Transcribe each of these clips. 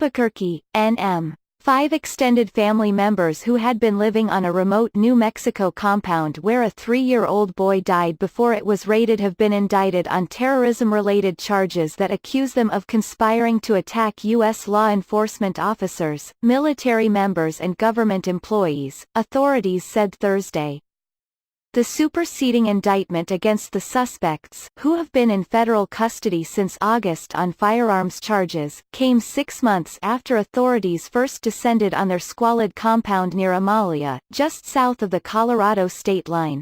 Albuquerque, NM. 5 extended family members who had been living on a remote New Mexico compound where a 3-year-old boy died before it was raided have been indicted on terrorism-related charges that accuse them of conspiring to attack U.S. law enforcement officers, military members and government employees, authorities said Thursday. The superseding indictment against the suspects, who have been in federal custody since August on firearms charges, came 6 months after authorities first descended on their squalid compound near Amalia, just south of the Colorado state line.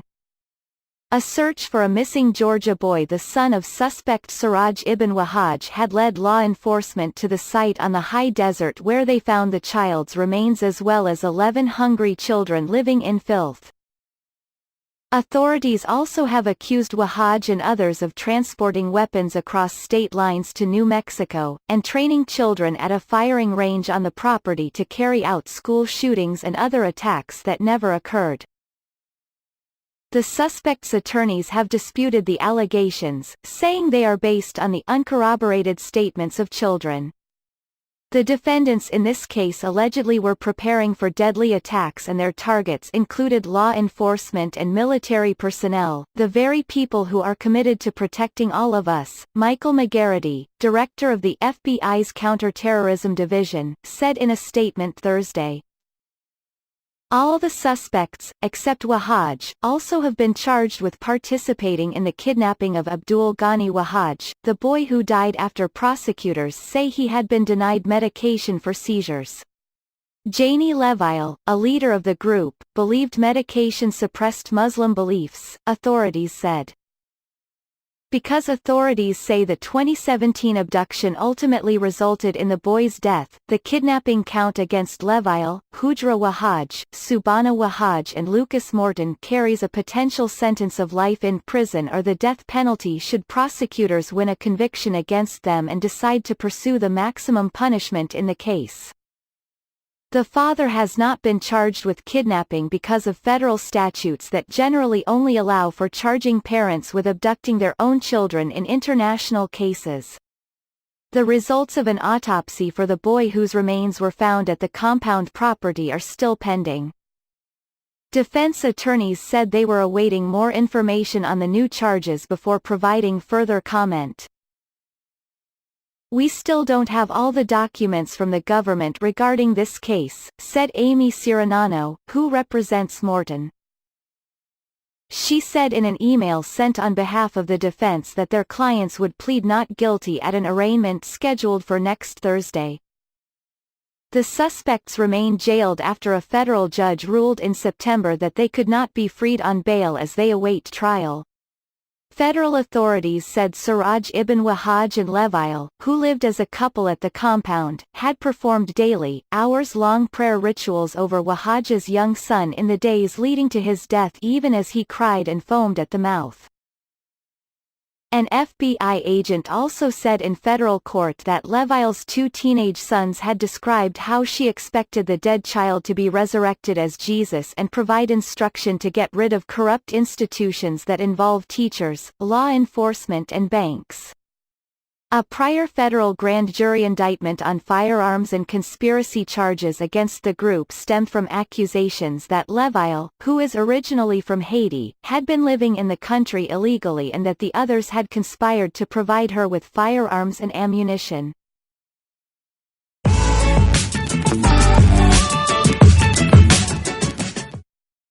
A search for a missing Georgia boy, the son of suspect Siraj ibn Wahaj, had led law enforcement to the site on the high desert where they found the child's remains as well as 11 hungry children living in filth. Authorities also have accused Wahaj and others of transporting weapons across state lines to New Mexico, and training children at a firing range on the property to carry out school shootings and other attacks that never occurred. The suspects' attorneys have disputed the allegations, saying they are based on the uncorroborated statements of children. The defendants in this case allegedly were preparing for deadly attacks and their targets included law enforcement and military personnel, the very people who are committed to protecting all of us, Michael McGarity, director of the FBI's Counterterrorism Division, said in a statement Thursday. All the suspects, except Wahaj, also have been charged with participating in the kidnapping of Abdul Ghani Wahaj, the boy who died after prosecutors say he had been denied medication for seizures. Janie Levile, a leader of the group, believed medication suppressed Muslim beliefs, authorities said. Because authorities say the 2017 abduction ultimately resulted in the boy's death, the kidnapping count against Levile, Hujra Wahaj, Subhana Wahaj and Lucas Morton carries a potential sentence of life in prison or the death penalty should prosecutors win a conviction against them and decide to pursue the maximum punishment in the case. The father has not been charged with kidnapping because of federal statutes that generally only allow for charging parents with abducting their own children in international cases. The results of an autopsy for the boy whose remains were found at the compound property are still pending. Defense attorneys said they were awaiting more information on the new charges before providing further comment. We still don't have all the documents from the government regarding this case, said Amy Ciranano, who represents Morton. She said in an email sent on behalf of the defense that their clients would plead not guilty at an arraignment scheduled for next Thursday. The suspects remain jailed after a federal judge ruled in September that they could not be freed on bail as they await trial. Federal authorities said Siraj ibn Wahaj and Levile, who lived as a couple at the compound, had performed daily, hours-long prayer rituals over Wahaj's young son in the days leading to his death even as he cried and foamed at the mouth. An FBI agent also said in federal court that Levile's 2 teenage sons had described how she expected the dead child to be resurrected as Jesus and provide instruction to get rid of corrupt institutions that involve teachers, law enforcement and banks. A prior federal grand jury indictment on firearms and conspiracy charges against the group stemmed from accusations that Levile, who is originally from Haiti, had been living in the country illegally and that the others had conspired to provide her with firearms and ammunition.